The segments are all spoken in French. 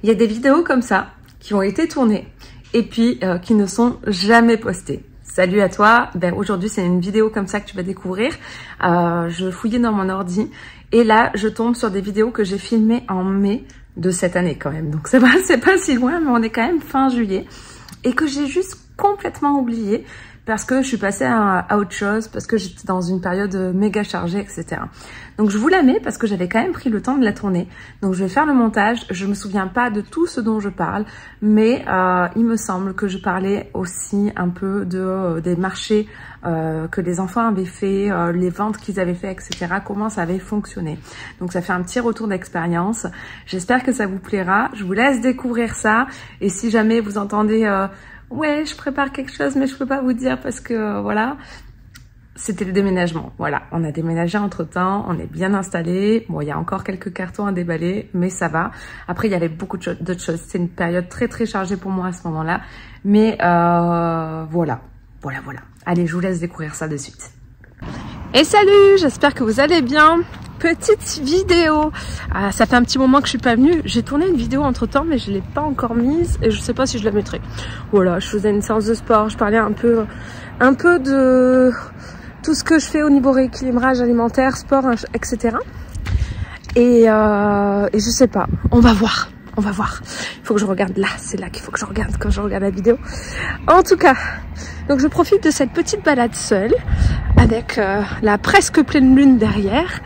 Il y a des vidéos comme ça qui ont été tournées et puis qui ne sont jamais postées. Salut à toi, ben aujourd'hui c'est une vidéo comme ça que tu vas découvrir. Je fouillais dans mon ordi et là je tombe sur des vidéos que j'ai filmées en mai de cette année quand même. Donc c'est pas si loin, mais on est quand même fin juillet et que j'ai juste complètement oublié parce que je suis passée à autre chose, parce que j'étais dans une période méga chargée, etc. Donc je vous la mets parce que j'avais quand même pris le temps de la tourner. Donc je vais faire le montage. Je me souviens pas de tout ce dont je parle, mais il me semble que je parlais aussi un peu des marchés que les enfants avaient fait, les ventes qu'ils avaient fait, etc. Comment ça avait fonctionné. Donc ça fait un petit retour d'expérience. J'espère que ça vous plaira. Je vous laisse découvrir ça. Et si jamais vous entendez ouais, je prépare quelque chose, mais je peux pas vous dire parce que voilà, c'était le déménagement. Voilà, on a déménagé entre-temps, on est bien installé. Bon, il y a encore quelques cartons à déballer, mais ça va. Après, il y avait beaucoup d'autres choses. C'est une période très très chargée pour moi à ce moment-là. Mais voilà. Allez, je vous laisse découvrir ça de suite. Et salut, j'espère que vous allez bien. Petite vidéo, ça fait un petit moment que je suis pas venue. J'ai tourné une vidéo entre temps, mais je l'ai pas encore mise et je sais pas si je la mettrai. Voilà, je faisais une séance de sport, je parlais un peu de tout ce que je fais au niveau rééquilibrage alimentaire, sport, etc. Et je sais pas, on va voir. Il faut que je regarde là, c'est là qu'il faut que je regarde quand je regarde la vidéo. En tout cas, donc je profite de cette petite balade seule avec la presque pleine lune derrière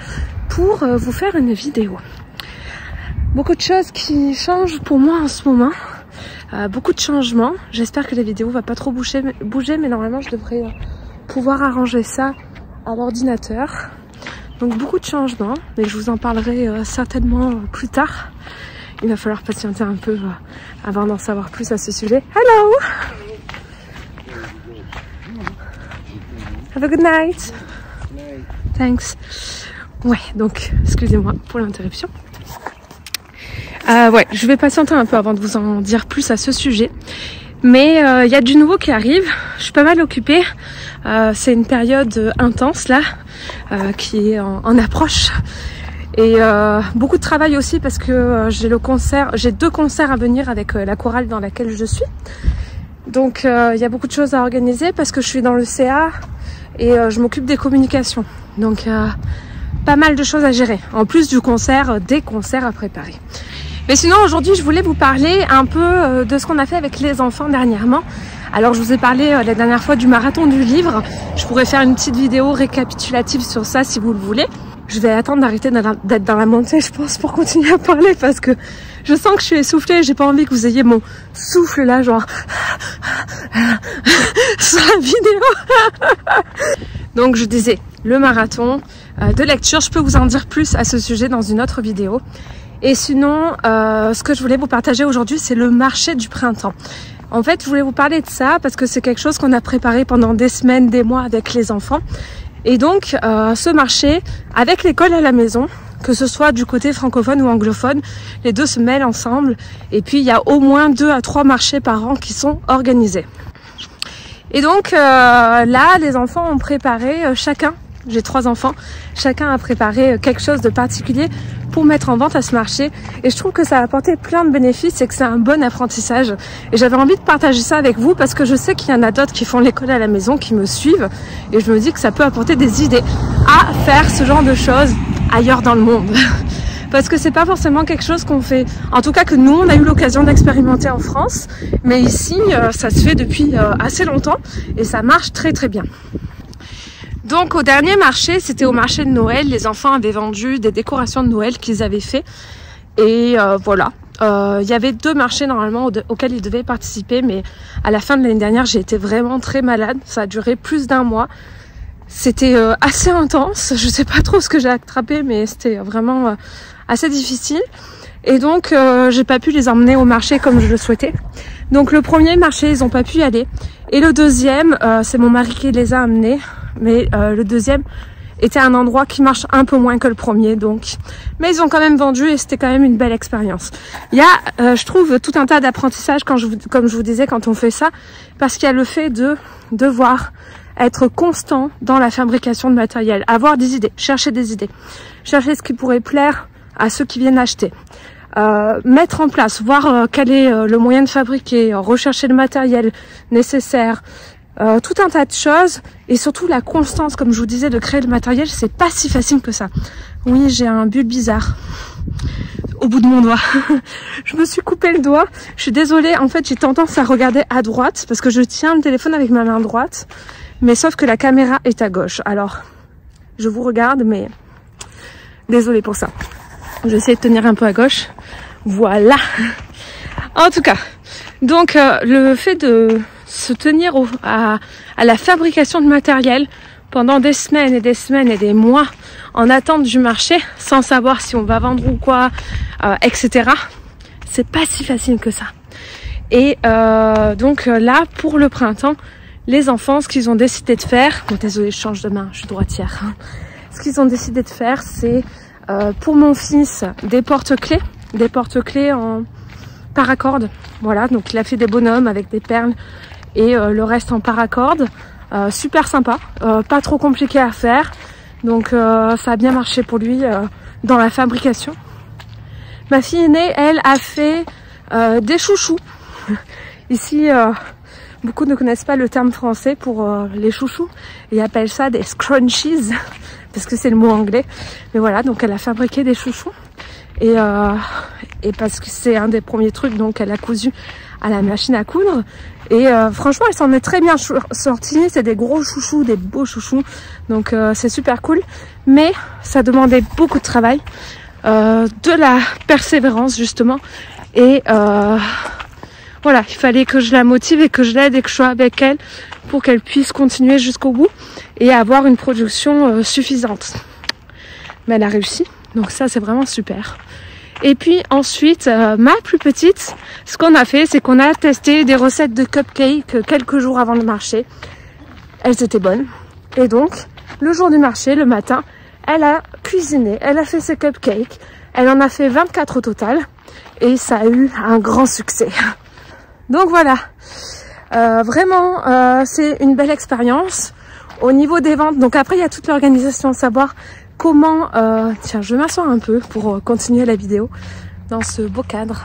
pour vous faire une vidéo. Beaucoup de choses qui changent pour moi en ce moment. Beaucoup de changements. J'espère que la vidéo va pas trop bouger, mais normalement je devrais pouvoir arranger ça à l'ordinateur. Donc beaucoup de changements, mais je vous en parlerai certainement plus tard. Il va falloir patienter un peu avant d'en savoir plus à ce sujet. Hello! Have a good night. Thanks. Ouais, donc, excusez-moi pour l'interruption. Ouais, je vais patienter un peu avant de vous en dire plus à ce sujet. Mais il y a du nouveau qui arrive. Je suis pas mal occupée. C'est une période intense là, qui est en approche. Et beaucoup de travail aussi parce que j'ai deux concerts à venir avec la chorale dans laquelle je suis. Donc il y a beaucoup de choses à organiser parce que je suis dans le CA et je m'occupe des communications. Donc pas mal de choses à gérer. En plus du concert, des concerts à préparer. Mais sinon aujourd'hui je voulais vous parler un peu de ce qu'on a fait avec les enfants dernièrement. Alors je vous ai parlé la dernière fois du marathon du livre. Je pourrais faire une petite vidéo récapitulative sur ça si vous le voulez. Je vais attendre d'arrêter d'être dans la montée, je pense, pour continuer à parler parce que je sens que je suis essoufflée. J'ai pas envie que vous ayez mon souffle là, genre sur la vidéo. Donc je disais, le marathon de lecture, je peux vous en dire plus à ce sujet dans une autre vidéo. Et sinon, ce que je voulais vous partager aujourd'hui, c'est le marché du printemps. En fait, je voulais vous parler de ça parce que c'est quelque chose qu'on a préparé pendant des semaines, des mois avec les enfants. Et donc, ce marché, avec l'école à la maison, que ce soit du côté francophone ou anglophone, les deux se mêlent ensemble. Et puis, il y a au moins 2 à 3 marchés par an qui sont organisés. Et donc, là, les enfants ont préparé chacun, j'ai 3 enfants, chacun a préparé quelque chose de particulier pour mettre en vente à ce marché. Et je trouve que ça a apporté plein de bénéfices et que c'est un bon apprentissage. Et j'avais envie de partager ça avec vous parce que je sais qu'il y en a d'autres qui font l'école à la maison, qui me suivent. Et je me dis que ça peut apporter des idées à faire ce genre de choses ailleurs dans le monde. Parce que c'est pas forcément quelque chose qu'on fait, en tout cas que nous on a eu l'occasion d'expérimenter en France. Mais ici, ça se fait depuis assez longtemps et ça marche très très bien. Donc au dernier marché, c'était au marché de Noël, les enfants avaient vendu des décorations de Noël qu'ils avaient fait. Et voilà, il y avait 2 marchés normalement auxquels ils devaient participer, mais à la fin de l'année dernière, j'ai été vraiment très malade, ça a duré plus d'1 mois. C'était assez intense, je sais pas trop ce que j'ai attrapé, mais c'était vraiment assez difficile. Et donc j'ai pas pu les emmener au marché comme je le souhaitais. Donc le premier marché, ils ont pas pu y aller. Et le deuxième, c'est mon mari qui les a amenés. Mais le deuxième était un endroit qui marche un peu moins que le premier, donc. Mais ils ont quand même vendu et c'était quand même une belle expérience. Il y a, je trouve, tout un tas d'apprentissages comme je vous disais quand on fait ça, parce qu'il y a le fait de devoir être constant dans la fabrication de matériel, avoir des idées, chercher ce qui pourrait plaire à ceux qui viennent acheter. mettre en place, voir quel est le moyen de fabriquer, rechercher le matériel nécessaire, tout un tas de choses, et surtout la constance, comme je vous disais, de créer le matériel, c'est pas si facile que ça. Oui, j'ai un but bizarre au bout de mon doigt. Je me suis coupé le doigt, je suis désolée, en fait j'ai tendance à regarder à droite, parce que je tiens le téléphone avec ma main droite, mais sauf que la caméra est à gauche, alors je vous regarde, mais désolée pour ça. J'essaie de tenir un peu à gauche. Voilà. En tout cas, donc le fait de se tenir à la fabrication de matériel pendant des semaines et des semaines et des mois en attente du marché, sans savoir si on va vendre ou quoi, etc. C'est pas si facile que ça. Et donc là, pour le printemps, les enfants, ce qu'ils ont décidé de faire... Bon, désolé, je change de main, je suis droitière. Ce qu'ils ont décidé de faire, c'est... pour mon fils, des porte-clés en paracorde. Voilà, donc il a fait des bonhommes avec des perles et le reste en paracorde. Super sympa, pas trop compliqué à faire. Donc ça a bien marché pour lui dans la fabrication. Ma fille aînée, elle, a fait des chouchous. Ici, beaucoup ne connaissent pas le terme français pour les chouchous. Ils appellent ça des scrunchies. Parce que c'est le mot anglais. Mais voilà, donc elle a fabriqué des chouchous. Et parce que c'est un des premiers trucs, donc elle a cousu à la machine à coudre. Et franchement, elle s'en est très bien sortie. C'est des gros chouchous, des beaux chouchous. Donc c'est super cool. Mais ça demandait beaucoup de travail. De la persévérance, justement. Et voilà, il fallait que je la motive et que je l'aide et que je sois avec elle pour qu'elle puisse continuer jusqu'au bout et avoir une production suffisante. Mais elle a réussi, donc ça c'est vraiment super. Et puis ensuite, ma plus petite, ce qu'on a fait, c'est qu'on a testé des recettes de cupcakes quelques jours avant le marché. Elles étaient bonnes. Et donc, le jour du marché, le matin, elle a cuisiné, elle a fait ses cupcakes. Elle en a fait 24 au total. Et ça a eu un grand succès. Donc voilà, vraiment c'est une belle expérience au niveau des ventes. Donc après il y a toute l'organisation, savoir comment... tiens, je m'assois un peu pour continuer la vidéo dans ce beau cadre.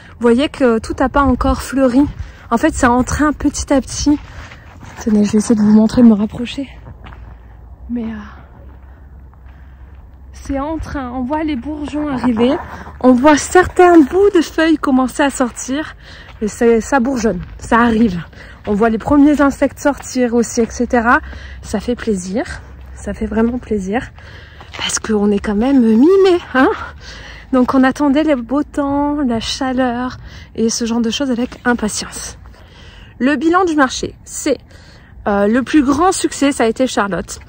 Vous voyez que tout n'a pas encore fleuri. En fait c'est en train petit à petit. Tenez, je vais essayer de vous montrer, de me rapprocher. Mais c'est en train, on voit les bourgeons arriver. On voit certains bouts de feuilles commencer à sortir. Et ça bourgeonne, ça arrive. On voit les premiers insectes sortir aussi, etc. Ça fait plaisir, ça fait vraiment plaisir. Parce qu'on est quand même mi-mai, hein. Donc on attendait le beau temps, la chaleur et ce genre de choses avec impatience. Le bilan du marché, c'est le plus grand succès, ça a été Charlotte.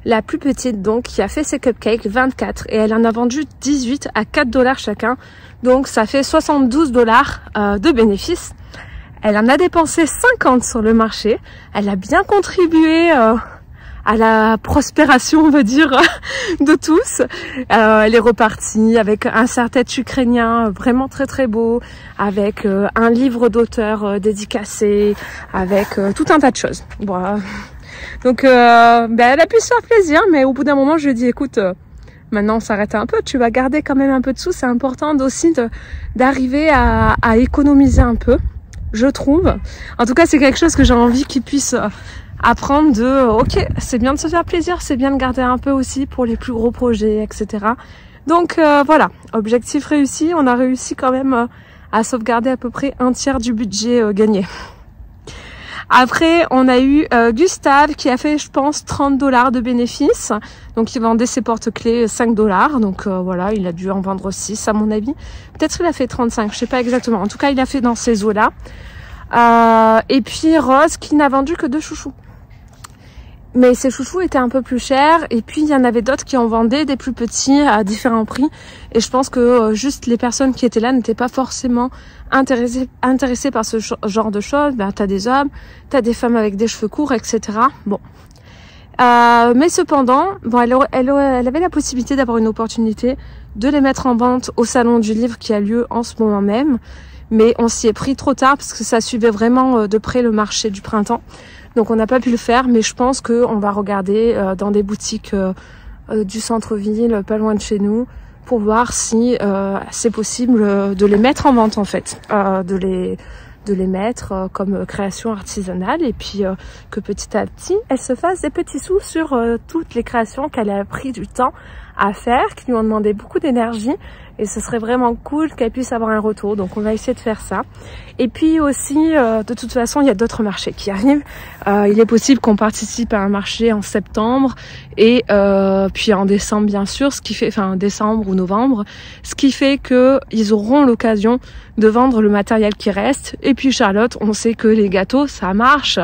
La plus petite donc, qui a fait ses cupcakes, 24, et elle en a vendu 18 à 4 $ chacun. Donc ça fait 72 $ de bénéfices. Elle en a dépensé 50 sur le marché. Elle a bien contribué à la prospération, on va dire, de tous. Elle est repartie avec un serre-tête ukrainien vraiment très très beau, avec un livre d'auteur dédicacé, avec tout un tas de choses. Bon, donc elle a pu se faire plaisir, mais au bout d'un moment je lui ai dit écoute, maintenant on s'arrête un peu, tu vas garder quand même un peu de sous, c'est important aussi d'arriver à économiser un peu, je trouve. En tout cas c'est quelque chose que j'ai envie qu'ils puissent apprendre de ok, c'est bien de se faire plaisir, c'est bien de garder un peu aussi pour les plus gros projets, etc. Donc voilà, objectif réussi, on a réussi quand même à sauvegarder à peu près un tiers du budget gagné. Après, on a eu Gustave qui a fait, je pense, 30 $ de bénéfices. Donc, il vendait ses porte-clés 5 $. Donc, voilà, il a dû en vendre 6 à mon avis. Peut-être qu'il a fait 35, je sais pas exactement. En tout cas, il a fait dans ces eaux-là. Et puis, Rose qui n'a vendu que 2 chouchous. Mais ces chouchous étaient un peu plus chers. Et puis, il y en avait d'autres qui en vendaient des plus petits à différents prix. Et je pense que juste les personnes qui étaient là n'étaient pas forcément intéressées par ce genre de choses. Ben, t'as des hommes, t'as des femmes avec des cheveux courts, etc. Bon. Mais cependant, bon, elle avait la possibilité d'avoir une opportunité de les mettre en vente au salon du livre qui a lieu en ce moment même. Mais on s'y est pris trop tard parce que ça suivait vraiment de près le marché du printemps. Donc on n'a pas pu le faire, mais je pense qu'on va regarder dans des boutiques du centre-ville, pas loin de chez nous, pour voir si c'est possible de les mettre en vente en fait, de les mettre comme création artisanale et puis que petit à petit elle se fasse des petits sous sur toutes les créations qu'elle a pris du temps à faire, qui lui ont demandé beaucoup d'énergie, et ce serait vraiment cool qu'elle puisse avoir un retour. Donc on va essayer de faire ça. Et puis aussi de toute façon il y a d'autres marchés qui arrivent. Il est possible qu'on participe à un marché en septembre et puis en décembre bien sûr, ce qui fait, enfin décembre ou novembre, ce qui fait que ils auront l'occasion de vendre le matériel qui reste. Et puis Charlotte, on sait que les gâteaux ça marche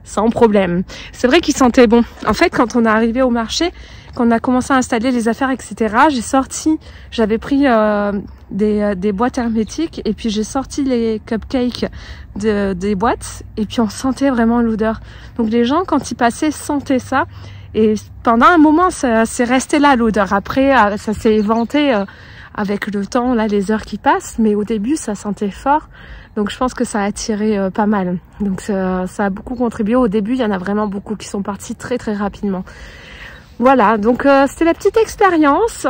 sans problème. C'est vrai qu'ils sentaient bon. En fait, quand on est arrivé au marché, quand on a commencé à installer les affaires, etc., j'avais pris des boîtes hermétiques et puis j'ai sorti les cupcakes des boîtes et puis on sentait vraiment l'odeur. Donc les gens, quand ils passaient, sentaient ça. Et pendant un moment, c'est resté là l'odeur. Après, ça s'est éventé avec le temps, là, les heures qui passent. Mais au début, ça sentait fort. Donc je pense que ça a attiré pas mal. Donc ça a beaucoup contribué. Au début, il y en a vraiment beaucoup qui sont partis très très rapidement. Voilà, donc c'était la petite expérience.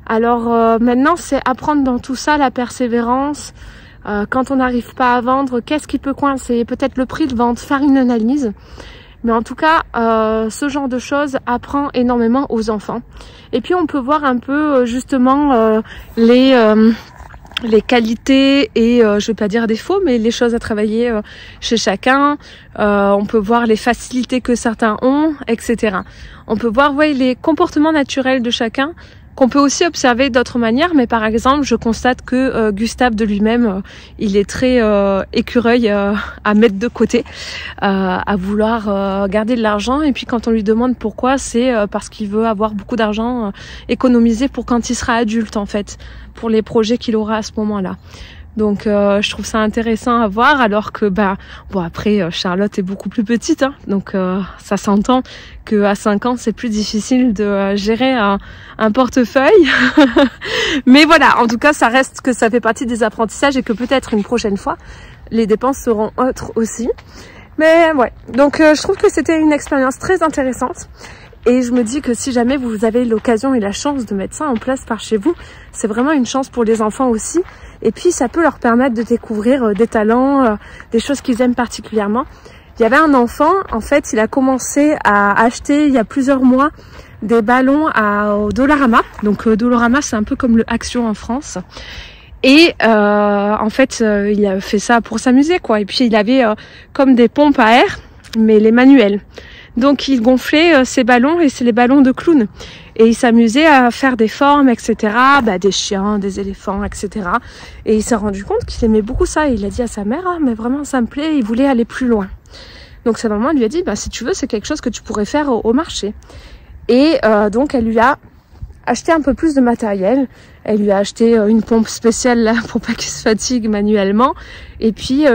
Alors maintenant, c'est apprendre dans tout ça la persévérance. Quand on n'arrive pas à vendre, qu'est-ce qui peut coincer? Peut-être le prix de vente, faire une analyse. Mais en tout cas, ce genre de choses apprend énormément aux enfants. Et puis on peut voir un peu justement les qualités et je vais pas dire défauts, mais les choses à travailler chez chacun. On peut voir les facilités que certains ont, etc. On peut voir les comportements naturels de chacun, qu'on peut aussi observer d'autres manières. Mais par exemple, je constate que Gustave de lui-même, il est très écureuil à mettre de côté, à vouloir garder de l'argent. Et puis quand on lui demande pourquoi, c'est parce qu'il veut avoir beaucoup d'argent économisé pour quand il sera adulte en fait, pour les projets qu'il aura à ce moment-là. Donc je trouve ça intéressant à voir, alors que bon après Charlotte est beaucoup plus petite, hein, donc ça s'entend que à 5 ans c'est plus difficile de gérer un portefeuille. Mais voilà, en tout cas ça reste que ça fait partie des apprentissages et que peut-être une prochaine fois les dépenses seront autres aussi. Mais ouais, donc je trouve que c'était une expérience très intéressante. Et je me dis que si jamais vous avez l'occasion et la chance de mettre ça en place par chez vous, c'est vraiment une chance pour les enfants aussi. Et puis ça peut leur permettre de découvrir des talents, des choses qu'ils aiment particulièrement. Il y avait un enfant, en fait, il a commencé à acheter il y a plusieurs mois des ballons au Dollarama. Donc Dollarama, c'est un peu comme le Action en France. Et en fait, il a fait ça pour s'amuser, quoi. Et puis il avait comme des pompes à air, mais les manuelles. Donc il gonflait ses ballons, et c'est les ballons de clown. Et il s'amusait à faire des formes, etc. Des chiens, des éléphants, etc. Et il s'est rendu compte qu'il aimait beaucoup ça. Et il a dit à sa mère, mais vraiment ça me plaît, il voulait aller plus loin. Donc sa maman lui a dit, si tu veux, c'est quelque chose que tu pourrais faire au marché. Et donc elle lui a acheté un peu plus de matériel. Elle lui a acheté une pompe spéciale là pour pas qu'il se fatigue manuellement. Et puis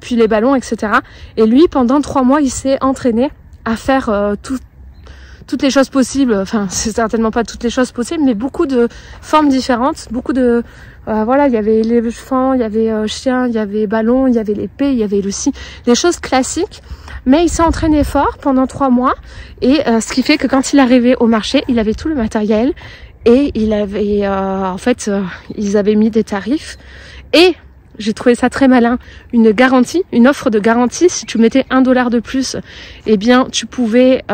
puis les ballons, etc. Et lui, pendant 3 mois, il s'est entraîné à faire toutes les choses possibles. Enfin, c'est certainement pas toutes les choses possibles, mais beaucoup de formes différentes, beaucoup de voilà, il y avait éléphant, il y avait chien, il y avait ballon, il y avait l'épée, il y avait le scie, les choses classiques. Mais il s'est entraîné fort pendant 3 mois, et ce qui fait que quand il arrivait au marché, il avait tout le matériel, et il avait en fait ils avaient mis des tarifs, et j'ai trouvé ça très malin, une garantie, une offre de garantie. Si tu mettais $1 de plus, eh bien tu pouvais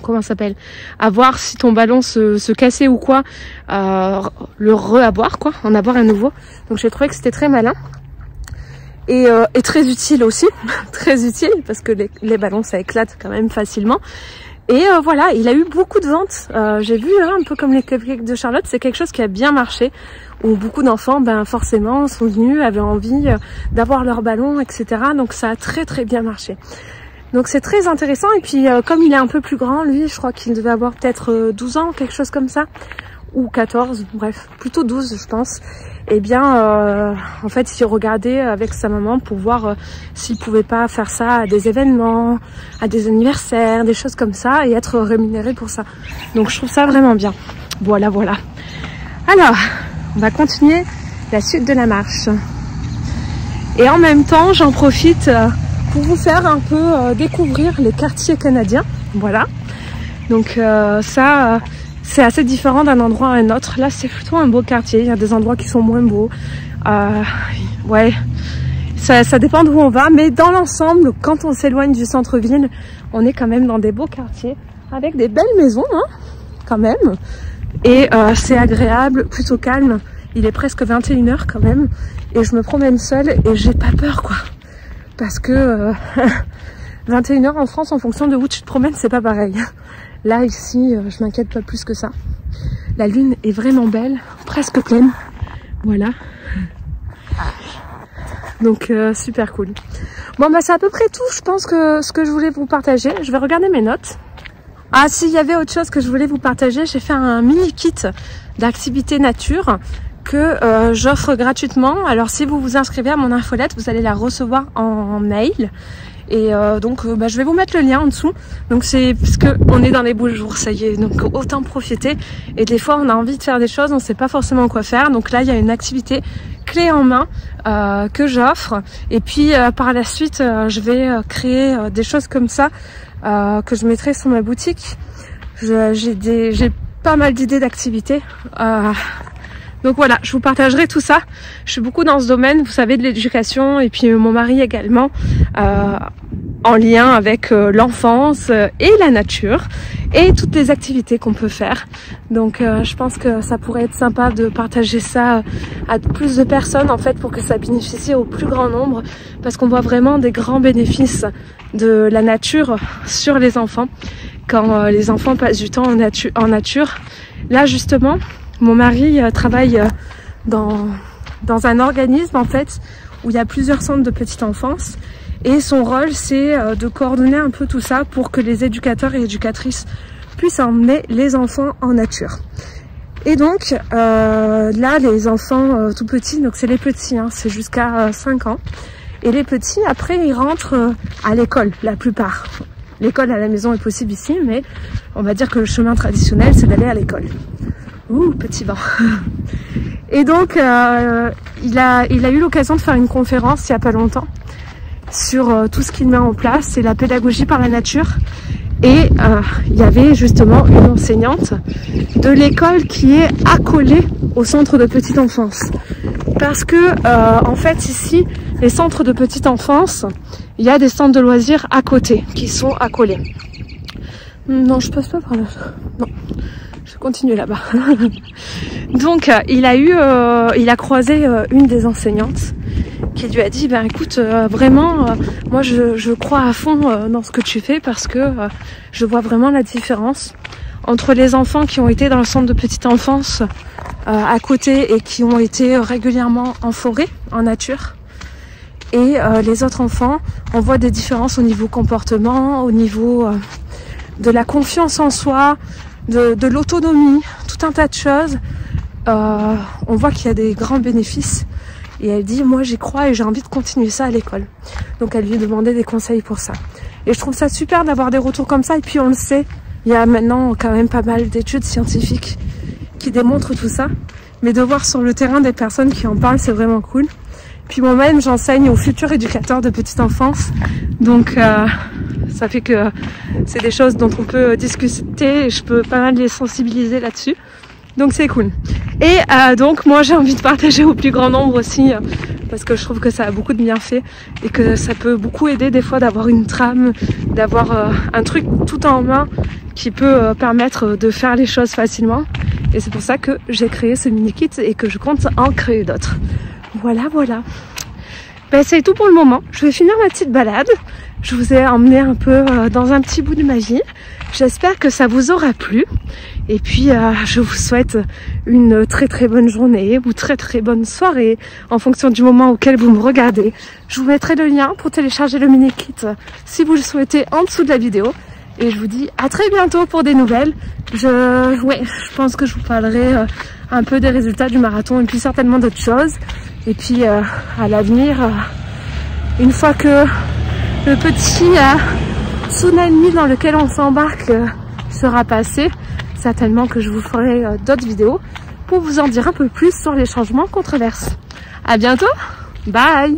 comment ça s'appelle, avoir, si ton ballon se cassait ou quoi, le re-avoir, quoi, en avoir un nouveau. Donc j'ai trouvé que c'était très malin. Et très utile aussi, très utile, parce que les ballons ça éclate quand même facilement. Et voilà, il a eu beaucoup de ventes. J'ai vu un peu comme les cupcakes de Charlotte, c'est quelque chose qui a bien marché, où beaucoup d'enfants, forcément, sont venus, avaient envie d'avoir leur ballon, etc. Donc ça a très très bien marché. Donc c'est très intéressant. Et puis comme il est un peu plus grand, lui, je crois qu'il devait avoir peut-être 12 ans, quelque chose comme ça, ou 14, bref, plutôt 12 je pense. Eh bien, en fait, il regardait avec sa maman pour voir s'il pouvait pas faire ça à des événements, à des anniversaires, des choses comme ça, et être rémunéré pour ça. Donc, je trouve ça vraiment bien. Voilà, voilà. Alors, on va continuer la suite de la marche. Et en même temps, j'en profite pour vous faire un peu découvrir les quartiers canadiens. Voilà. Donc, ça, c'est assez différent d'un endroit à un autre. Là, c'est plutôt un beau quartier. Il y a des endroits qui sont moins beaux. Ouais, ça dépend d'où on va. Mais dans l'ensemble, quand on s'éloigne du centre-ville, on est quand même dans des beaux quartiers avec des belles maisons, hein, quand même. Et c'est agréable, plutôt calme. Il est presque 21 h quand même. Et je me promène seule et j'ai pas peur, quoi. Parce que 21 h en France, en fonction de où tu te promènes, c'est pas pareil. Là, ici, je m'inquiète pas plus que ça. La lune est vraiment belle, presque pleine. Voilà. Donc, super cool. Bon, bah, c'est à peu près tout, je pense, que ce que je voulais vous partager. Je vais regarder mes notes. Ah, s'il y avait autre chose que je voulais vous partager, j'ai fait un mini kit d'activités nature que j'offre gratuitement. Alors, si vous vous inscrivez à mon infolette, vous allez la recevoir en mail. Et donc je vais vous mettre le lien en dessous. Donc c'est parce que on est dans les beaux jours, ça y est, donc autant profiter. Et des fois on a envie de faire des choses, on sait pas forcément quoi faire. Donc là il y a une activité clé en main que j'offre. Et puis par la suite je vais créer des choses comme ça que je mettrai sur ma boutique. J'ai pas mal d'idées d'activités. Donc voilà, je vous partagerai tout ça. Je suis beaucoup dans ce domaine, vous savez, de l'éducation, et puis mon mari également, en lien avec l'enfance et la nature, et toutes les activités qu'on peut faire. Donc je pense que ça pourrait être sympa de partager ça à plus de personnes, en fait, pour que ça bénéficie au plus grand nombre, parce qu'on voit vraiment des grands bénéfices de la nature sur les enfants, quand les enfants passent du temps en nature. Là, justement, mon mari travaille dans un organisme, en fait, où il y a plusieurs centres de petite enfance, et son rôle c'est de coordonner un peu tout ça pour que les éducateurs et éducatrices puissent emmener les enfants en nature. Et donc là, les enfants tout petits, donc c'est les petits, hein, c'est jusqu'à 5 ans, et les petits après ils rentrent à l'école, la plupart. L'école à la maison est possible ici, mais on va dire que le chemin traditionnel c'est d'aller à l'école. Ouh, petit vent. Et donc, il a eu l'occasion de faire une conférence il n'y a pas longtemps sur tout ce qu'il met en place, c'est la pédagogie par la nature. Et il y avait justement une enseignante de l'école qui est accolée au centre de petite enfance. Parce que, en fait, ici, les centres de petite enfance, il y a des centres de loisirs à côté qui sont accolés. Non, je passe pas par là. Non. Je continue là-bas. Donc il a croisé une des enseignantes qui lui a dit ben écoute vraiment moi je crois à fond dans ce que tu fais, parce que je vois vraiment la différence entre les enfants qui ont été dans le centre de petite enfance à côté et qui ont été régulièrement en forêt, en nature, et les autres enfants. On voit des différences au niveau comportement, au niveau de la confiance en soi, de l'autonomie, tout un tas de choses. On voit qu'il y a des grands bénéfices, et elle dit moi j'y crois et j'ai envie de continuer ça à l'école. Donc elle lui demandait des conseils pour ça, et je trouve ça super d'avoir des retours comme ça. Et puis on le sait, il y a maintenant quand même pas mal d'études scientifiques qui démontrent tout ça, mais de voir sur le terrain des personnes qui en parlent, c'est vraiment cool. Puis moi-même j'enseigne aux futurs éducateurs de petite enfance, donc ça fait que c'est des choses dont on peut discuter et je peux pas mal les sensibiliser là-dessus. Donc c'est cool. Et donc moi j'ai envie de partager au plus grand nombre aussi, parce que je trouve que ça a beaucoup de bienfaits et que ça peut beaucoup aider des fois d'avoir une trame, d'avoir un truc tout en main qui peut permettre de faire les choses facilement. Et c'est pour ça que j'ai créé ce mini kit et que je compte en créer d'autres. Voilà, voilà. Ben, c'est tout pour le moment. Je vais finir ma petite balade. Je vous ai emmené un peu dans un petit bout de ma vie. J'espère que ça vous aura plu. Et puis, je vous souhaite une très très bonne journée ou très très bonne soirée en fonction du moment auquel vous me regardez. Je vous mettrai le lien pour télécharger le mini kit si vous le souhaitez en dessous de la vidéo. Et je vous dis à très bientôt pour des nouvelles. Je pense que je vous parlerai un peu des résultats du marathon et puis certainement d'autres choses. Et puis à l'avenir, une fois que le petit tsunami dans lequel on s'embarque sera passé, certainement que je vous ferai d'autres vidéos pour vous en dire un peu plus sur les changements qu'on traverse. À bientôt, bye!